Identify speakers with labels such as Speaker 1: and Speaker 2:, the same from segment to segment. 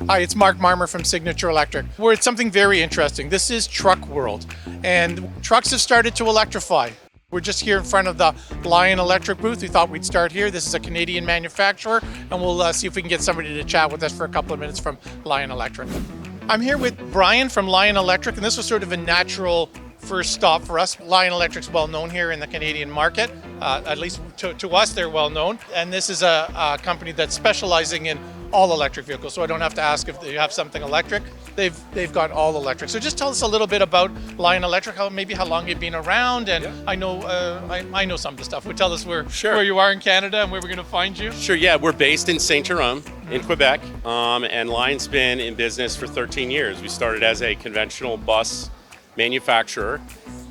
Speaker 1: Hi, it's Mark Marmer from Signature Electric. We're at something very interesting. This is Truck World, and trucks have started to electrify. We're just here in front of the Lyon Electric booth. We thought we'd start here. This is a Canadian manufacturer, and we'll see if we can get somebody to chat with us for a couple of minutes from Lyon Electric. I'm here with Brian from Lyon Electric, and this was sort of a natural first stop for us. Lyon Electric's well known here in the Canadian market. At least to us, they're well known. And this is a company that's specializing in all electric vehicles. So I don't have to ask if they have something electric. They've got all electric. So just tell us a little bit about Lyon Electric, how long you've been around. And I know I know some of the stuff. Would tell us where you are in Canada and where we're going to find you.
Speaker 2: Sure, yeah. We're based in Saint-Jérôme in Quebec. And Lyon's been in business for 13 years. We started as a conventional bus manufacturer,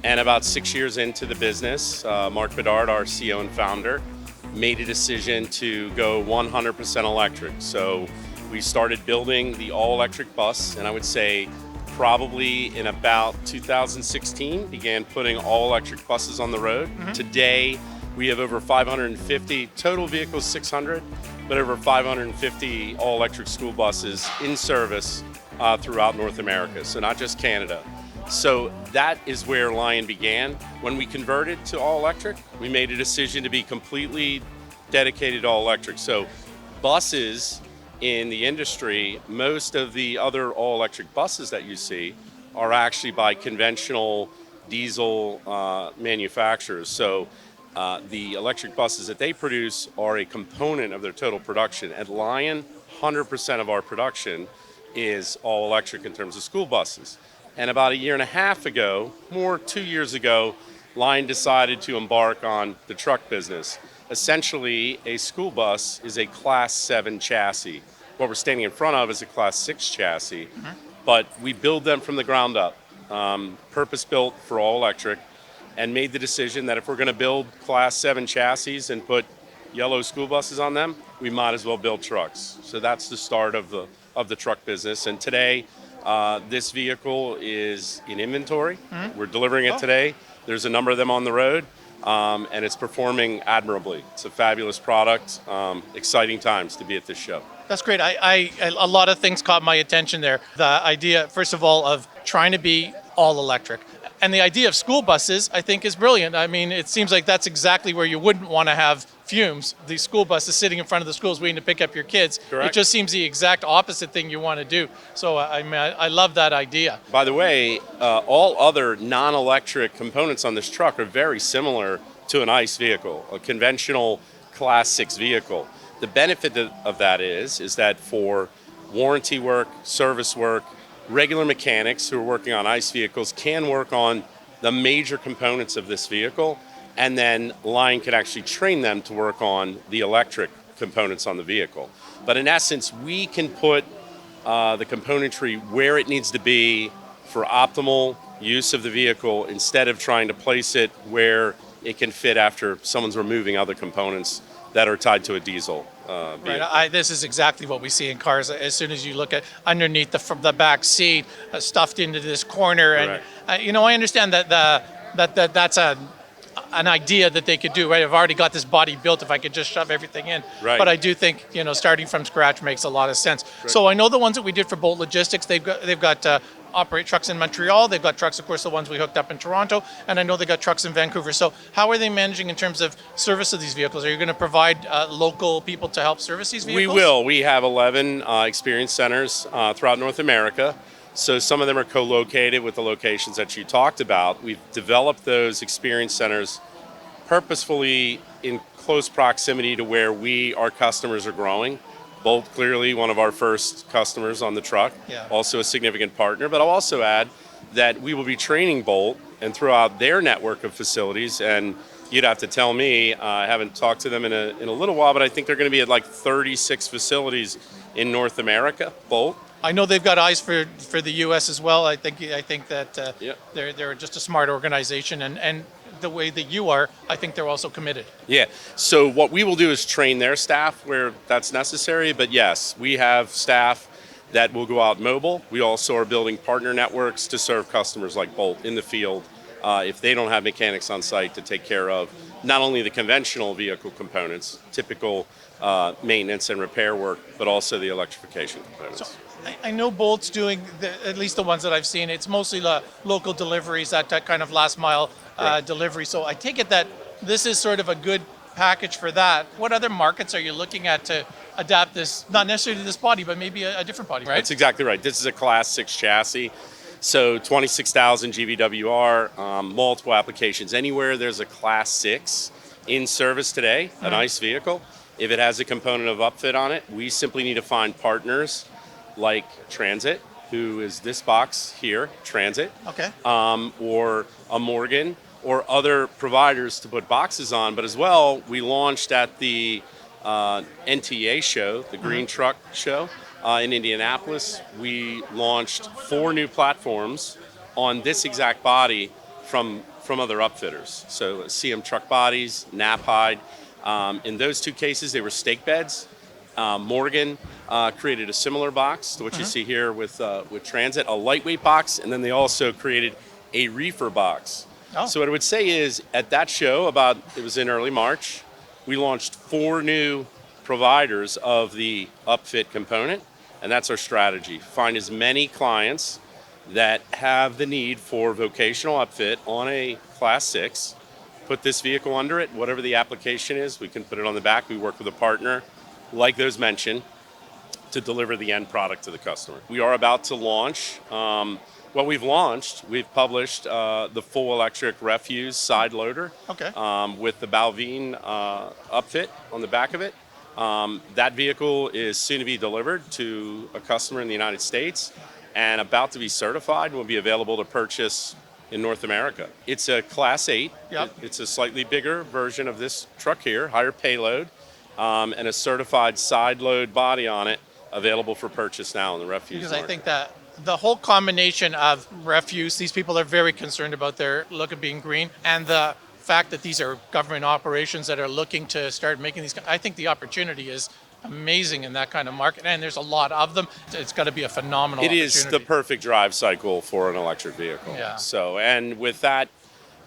Speaker 2: and about 6 years into the business, Mark Bedard, our CEO and founder, made a decision to go 100% electric. So we started building the all-electric bus, and I would say probably in about 2016 began putting all-electric buses on the road. Today we have over 550 total vehicles, 600, but over 550 all-electric school buses in service throughout North America, so not just Canada. So that is where Lyon began. When we converted to all electric, we made a decision to be completely dedicated to all electric. So buses in the industry, most of the other all electric buses that you see are actually by conventional diesel manufacturers. So the electric buses that they produce are a component of their total production. At Lyon, 100% of our production is all electric in terms of school buses. And about a year and a half ago, 2 years ago, Lyon decided to embark on the truck business. Essentially, a school bus is a Class 7 chassis. What we're standing in front of is a Class 6 chassis, but we build them from the ground up, purpose-built for all electric, and made the decision that if we're going to build Class 7 chassis and put yellow school buses on them, we might as well build trucks. So that's the start of the truck business. And today, this vehicle is in inventory. We're delivering it today. There's a number of them on the road, and it's performing admirably. It's a fabulous product. Exciting times to be at this show.
Speaker 1: That's great. A lot of things caught my attention there. The idea, first of all, of trying to be all electric. And the idea of school buses, I think, is brilliant. I mean, it seems like that's exactly where you wouldn't want to have fumes. These school buses sitting in front of the schools waiting to pick up your kids.
Speaker 2: Correct.
Speaker 1: It just seems the exact opposite thing you want to do. So I love that idea.
Speaker 2: By the way, all other non-electric components on this truck are very similar to an ICE vehicle, a conventional Class 6 vehicle. The benefit of that is that for warranty work, service work, regular mechanics who are working on ICE vehicles can work on the major components of this vehicle, and then Lyon can actually train them to work on the electric components on the vehicle. But in essence, we can put the componentry where it needs to be for optimal use of the vehicle instead of trying to place it where it can fit after someone's removing other components that are tied to a diesel vehicle.
Speaker 1: Right. This is exactly what we see in cars. As soon as you look at underneath the back seat, stuffed into this corner, and I understand that that's an idea that they could do. Right, I've already got this body built. If I could just shove everything in, but I do think starting from scratch makes a lot of sense. So I know the ones that we did for Bolt Logistics, they've got operate trucks in Montreal. They've got trucks, of course, the ones we hooked up in Toronto, and I know they got trucks in Vancouver. So how are they managing in terms of service of these vehicles? Are you going to provide local people to help service these vehicles?
Speaker 2: We will. We have 11 experience centers throughout North America. So some of them are co-located with the locations that you talked about. We've developed those experience centers purposefully in close proximity to where our customers are growing. Bolt, clearly one of our first customers on the truck, also a significant partner. But I'll also add that we will be training Bolt and throughout their network of facilities. And you'd have to tell me, I haven't talked to them in a little while, but I think they're going to be at like 36 facilities in North America, Bolt.
Speaker 1: I know they've got eyes for the U.S. as well. I think that they're just a smart organization, and the way that you are, I think they're also committed.
Speaker 2: Yeah. So what we will do is train their staff where that's necessary. But yes, we have staff that will go out mobile. We also are building partner networks to serve customers like Bolt in the field if they don't have mechanics on site to take care of not only the conventional vehicle components, typical maintenance and repair work, but also the electrification components.
Speaker 1: So I know Bolt's doing, at least the ones that I've seen, it's mostly the local deliveries, that kind of last mile
Speaker 2: Right.
Speaker 1: delivery. So I take it that this is sort of a good package for that. What other markets are you looking at to adapt this, not necessarily to this body, but maybe a different body, right?
Speaker 2: That's exactly right. This is a Class 6 chassis. So 26,000 GVWR, multiple applications. Anywhere there's a Class 6 in service today, a nice vehicle, if it has a component of upfit on it, we simply need to find partners like Transit, who is this box here, Transit,
Speaker 1: Okay.
Speaker 2: or a Morgan, or other providers to put boxes on. But as well, we launched at the NTA show, the Green Truck Show in Indianapolis. We launched 4 new platforms on this exact body from other upfitters. So CM Truck Bodies, Knapheide. In those 2 cases, they were stake beds. Morgan created a similar box to what you see here with Transit, a lightweight box, and then they also created a reefer box.
Speaker 1: Oh.
Speaker 2: So what I would say is at that show, it was in early March, we launched 4 new providers of the upfit component, and that's our strategy. Find as many clients that have the need for vocational upfit on a Class 6, put this vehicle under it, whatever the application is, we can put it on the back. We work with a partner, like those mentioned, to deliver the end product to the customer. We are about to launch, we've published the full electric refuse side loader
Speaker 1: Okay.
Speaker 2: with the Balvene upfit on the back of it. That vehicle is soon to be delivered to a customer in the United States and about to be certified and will be available to purchase in North America. It's a Class 8.
Speaker 1: Yep.
Speaker 2: It's a slightly bigger version of this truck here, higher payload, and a certified side load body on it, available for purchase now in the refuse
Speaker 1: Because
Speaker 2: market.
Speaker 1: I think that the whole combination of refuse, these people are very concerned about their look of being green, and the fact that these are government operations that are looking to start making these, I think the opportunity is amazing in that kind of market, and there's a lot of them. It's got to be a phenomenal
Speaker 2: It
Speaker 1: opportunity.
Speaker 2: is the perfect drive cycle for an electric vehicle.
Speaker 1: Yeah.
Speaker 2: So, and with that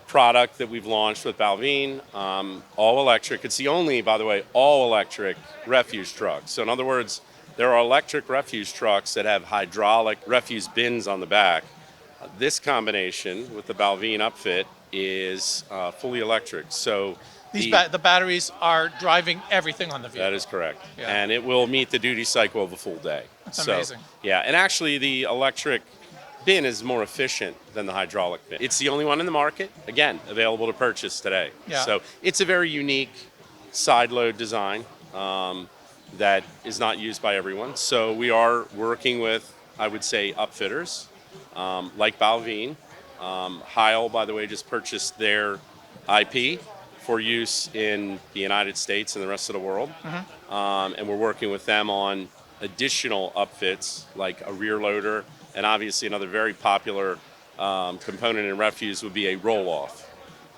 Speaker 2: product that we've launched with Balvene, all electric, it's the only, by the way, all electric refuse truck. So in other words, there are electric refuse trucks that have hydraulic refuse bins on the back. This combination with the Balvene upfit is fully electric. So
Speaker 1: the batteries are driving everything on the vehicle.
Speaker 2: that is correct.
Speaker 1: Yeah.
Speaker 2: And it will meet the duty cycle of a full day.
Speaker 1: That's amazing.
Speaker 2: Yeah, and actually the electric bin is more efficient than the hydraulic bin. It's the only one in the market, again, available to purchase today.
Speaker 1: Yeah.
Speaker 2: So it's a very unique side load design that is not used by everyone. So we are working with, I would say, upfitters like Balvene. Heil, by the way, just purchased their IP for use in the United States and the rest of the world. And we're working with them on additional upfits like a rear loader, and obviously another very popular component in refuse would be a roll-off.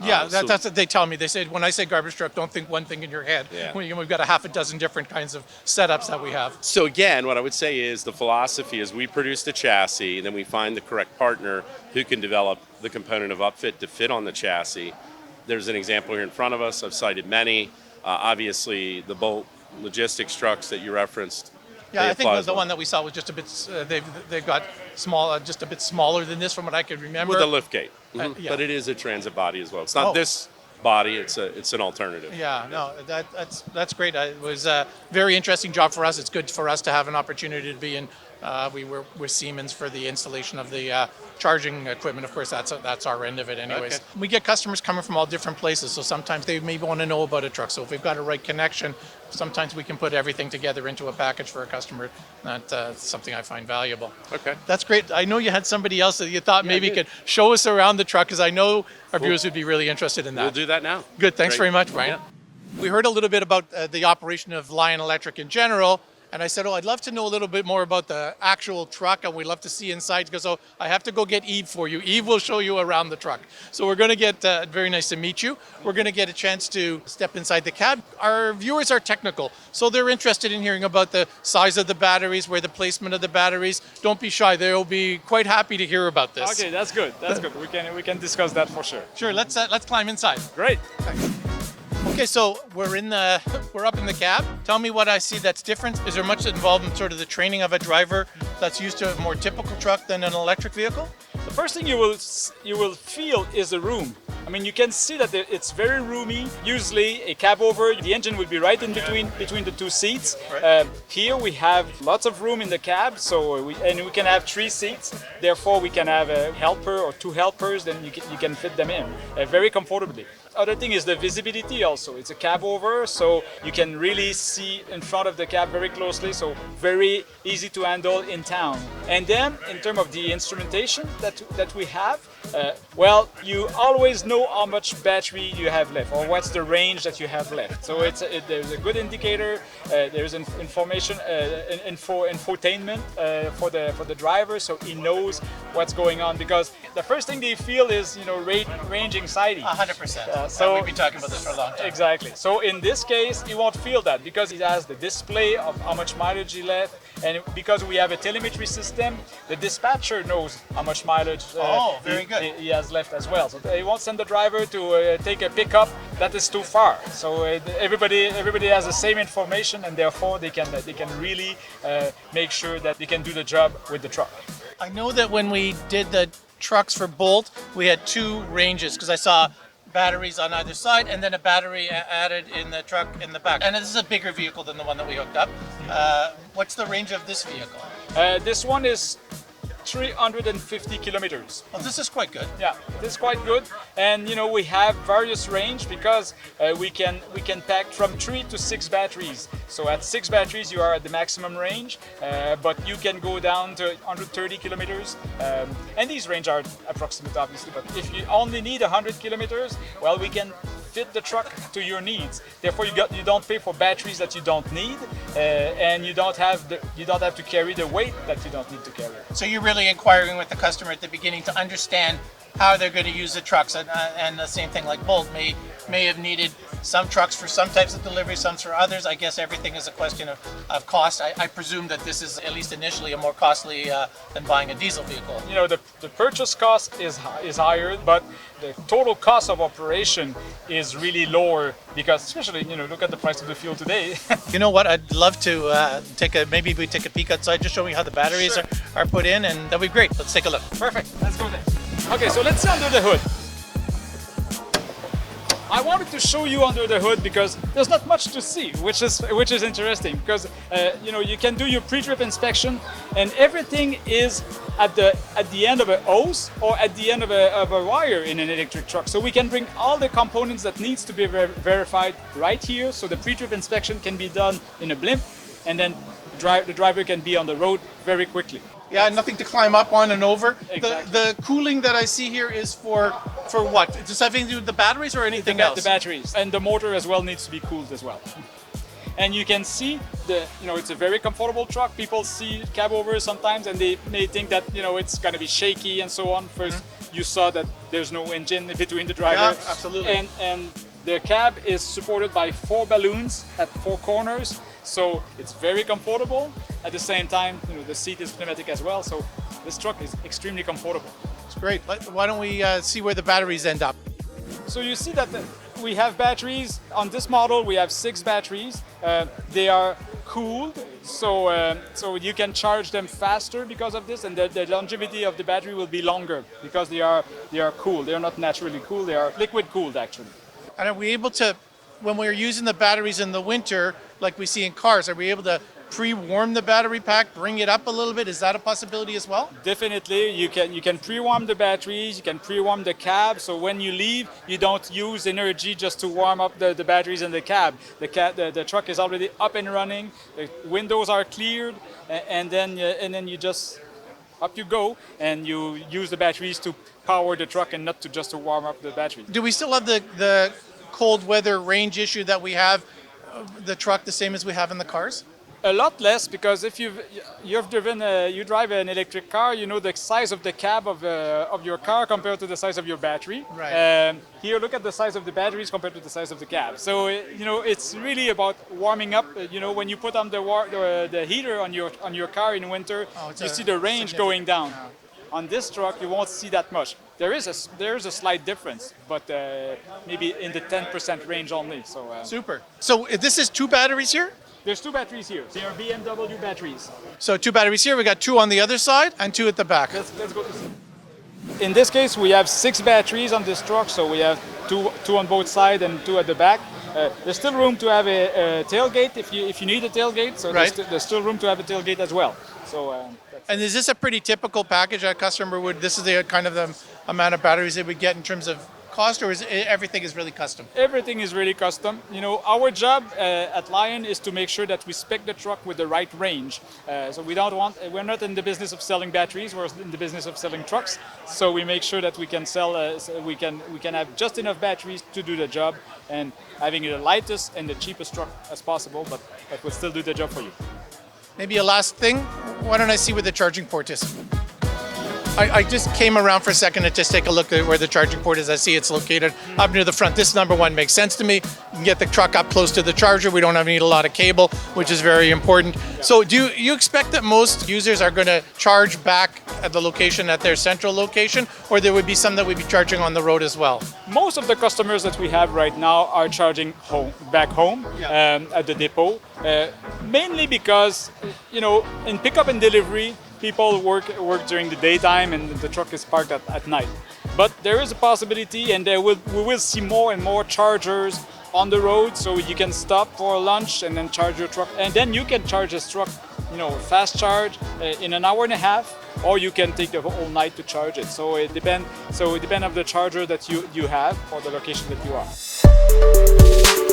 Speaker 1: Yeah,
Speaker 2: So-
Speaker 1: that's what they tell me. They said, when I say garbage truck, don't think one thing in your head.
Speaker 2: Yeah.
Speaker 1: We've got a half a dozen different kinds of setups that we have.
Speaker 2: So again, what I would say is the philosophy is we produce the chassis, and then we find the correct partner who can develop the component of upfit to fit on the chassis. There's an example here in front of us. I've cited many. Obviously, the Bolt logistics trucks that you referenced.
Speaker 1: Yeah,
Speaker 2: they
Speaker 1: I think
Speaker 2: apply
Speaker 1: the
Speaker 2: as well.
Speaker 1: one that we saw was just a bit, they've got small, just a bit smaller than this from what I could remember.
Speaker 2: With a lift gate. Mhm.
Speaker 1: yeah.
Speaker 2: But it is a transit body as well. It's not
Speaker 1: Oh.
Speaker 2: this body, it's an alternative.
Speaker 1: Yeah, no, that's great. It was a very interesting job for us. It's good for us to have an opportunity to be in. We were with Siemens for the installation of the charging equipment. Of course, that's our end of it anyways.
Speaker 2: Okay.
Speaker 1: We get customers coming from all different places, so sometimes they maybe want to know about a truck. So if we've got a right connection, sometimes we can put everything together into a package for a customer. That's something I find valuable.
Speaker 2: Okay.
Speaker 1: That's great. I know you had somebody else that you thought
Speaker 2: Yeah, I
Speaker 1: maybe
Speaker 2: did.
Speaker 1: could show us around the truck, because I know our viewers would be really interested in that.
Speaker 2: We'll do that now.
Speaker 1: Good. Thanks
Speaker 2: Great.
Speaker 1: very much, Brian.
Speaker 2: Yeah.
Speaker 1: We heard a little bit about the operation of Lyon Electric in general, and I said, I'd love to know a little bit more about the actual truck, and we'd love to see inside. He goes, I have to go get Eve for you. Eve will show you around the truck. So we're going to get, very nice to meet you. We're going to get a chance to step inside the cab. Our viewers are technical, so they're interested in hearing about the size of the batteries, where the placement of the batteries. Don't be shy. They'll be quite happy to hear about this.
Speaker 3: Okay, that's good. That's good. We can discuss that for sure.
Speaker 1: Sure, let's climb inside.
Speaker 3: Great.
Speaker 1: Okay, Okay, so we're up in the cab. Tell me what I see that's different. Is there much involved in sort of the training of a driver that's used to a more typical truck than an electric vehicle?
Speaker 3: The first thing you will feel is the room. I mean, you can see that it's very roomy. Usually, a cab over, the engine will be right in between the two seats.
Speaker 1: Right.
Speaker 3: Here we have lots of room in the cab, so we can have 3 seats. Therefore, we can have a helper or 2 helpers. Then you can fit them in very comfortably. Other thing is the visibility also. It's a cab over, so you can really see in front of the cab very closely, so very easy to handle in town. And then in terms of the instrumentation that we have, well, you always know how much battery you have left or what's the range that you have left. So there's a good indicator. There's information, infotainment for the driver, so he knows what's going on. Because the first thing they feel is range anxiety.
Speaker 1: 100%.
Speaker 3: So
Speaker 1: we've been talking about this for a long time.
Speaker 3: Exactly. So in this case, you won't feel that because it has the display of how much mileage he left, and because we have a telemetry system, the dispatcher knows how much mileage
Speaker 1: very good.
Speaker 3: He has left as well. So he won't send the driver to take a pickup that is too far. So everybody has the same information, and therefore they can really make sure that they can do the job with the truck.
Speaker 1: I know that when we did the trucks for Bolt, we had 2 ranges because I saw batteries on either side and then a battery added in the truck in the back. And this is a bigger vehicle than the one that we hooked up. What's the range of this vehicle?
Speaker 3: This one is 350 kilometers.
Speaker 1: Well, this is quite good.
Speaker 3: Yeah, it is quite good, and we have various range because we can pack from 3 to 6 batteries. So at 6 batteries you are at the maximum range, but you can go down to 130 kilometers, and these range are approximate obviously. But if you only need 100 kilometers, well, we can fit the truck to your needs. Therefore, you don't pay for batteries that you don't need, and you don't have to carry the weight that you don't need to carry.
Speaker 1: So you're really inquiring with the customer at the beginning to understand how they're going to use the trucks, and the same thing like Bolt may have needed some trucks for some types of delivery, some for others. I guess everything is a question of cost. I presume that this is at least initially a more costly than buying a diesel vehicle.
Speaker 3: The purchase cost is higher, but the total cost of operation is really lower because, especially, look at the price of the fuel today.
Speaker 1: You know what? I'd love to maybe we take a peek outside, just showing how the batteries
Speaker 3: Sure.
Speaker 1: are put in, and that'd be great. Let's take a look.
Speaker 3: Perfect. Let's go there. Okay, so let's see under the hood. I wanted to show you under the hood because there's not much to see, which is interesting because you can do your pre-trip inspection and everything is at the end of a hose or at the end of a wire in an electric truck. So we can bring all the components that needs to be verified right here. So the pre-trip inspection can be done in a blimp, and then the driver can be on the road very quickly.
Speaker 1: Yeah, nothing to climb up on and over.
Speaker 3: Exactly.
Speaker 1: The cooling that I see here is for what? Does that have anything to do with the batteries or anything else?
Speaker 3: The batteries and the motor as well needs to be cooled as well. And you can see it's a very comfortable truck. People see cab over sometimes and they may think that it's going to be shaky and so on. First, you saw that there's no engine between the driver.
Speaker 1: Yeah, absolutely.
Speaker 3: And the cab is supported by 4 balloons at 4 corners. So it's very comfortable. At the same time, the seat is pneumatic as well. So this truck is extremely comfortable.
Speaker 1: It's great. Why don't we see where the batteries end up?
Speaker 3: So you see that we have batteries. On this model, we have 6 batteries. They are cooled, so you can charge them faster because of this, and the longevity of the battery will be longer because they are cooled. They are not naturally cooled. They are liquid cooled, actually.
Speaker 1: And are we able to, when we're using the batteries in the winter, like we see in cars, are we able to pre-warm the battery pack, bring it up a little bit? Is that a possibility as well?
Speaker 3: Definitely, you can pre-warm the batteries, you can pre-warm the cab, so when you leave, you don't use energy just to warm up the batteries in the cab. The truck is already up and running, the windows are cleared, and then you just, up you go, and you use the batteries to power the truck and not to warm up the battery.
Speaker 1: Do we still have the cold weather range issue that we have the truck the same as we have in the cars?
Speaker 3: A lot less, because if you drive an electric car, you know the size of the cab of your car compared to the size of your battery.
Speaker 1: Right.
Speaker 3: Here, look at the size of the batteries compared to the size of the cab. So it's really about warming up. When you put on the heater on your car in winter, you see the range going down. On this truck, you won't see that much. There is a slight difference, but maybe in the 10% range only. So
Speaker 1: Super. So this is 2 batteries here?
Speaker 3: there's 2 batteries here. They are BMW batteries.
Speaker 1: So 2 batteries here, we got 2 on the other side and 2 at the back.
Speaker 3: Let's go to see. In this case, we have 6 batteries on this truck, so we have two on both sides and 2 at the back. There's still room to have a tailgate if you need a tailgate. So
Speaker 1: Right.
Speaker 3: there's still room to have a tailgate as well. So
Speaker 1: And is this a pretty typical package a customer would, this is the kind of the amount of batteries they would get in terms of cost, or is everything is really custom?
Speaker 3: everything is really custom. You know, our job at Lyon is to make sure that we spec the truck with the right range. So we're not in the business of selling batteries. We're in the business of selling trucks. So we make sure that we can sell, we can have just enough batteries to do the job, and having the lightest and the cheapest truck as possible, but that will still do the job for you.
Speaker 1: Maybe a last thing, why don't I see where the charging port is? I just came around for a second to just take a look at where the charging port is. I see it's located up near the front. This number 1 makes sense to me. You can get the truck up close to the charger. We don't need a lot of cable, which is very important. So do you expect that most users are going to charge back at the location, at their central location, or there would be some that would be charging on the road as well?
Speaker 3: Most of the customers that we have right now are charging back home at the depot, mainly because, you know, in pickup and delivery, people work during the daytime and the truck is parked at night. But there is a possibility, and we will see more and more chargers on the road, so you can stop for lunch and then charge your truck, and then you can charge this truck, you know, fast charge in an hour and a half, or you can take the whole night to charge it. So it depends on the charger that you have or the location that you are.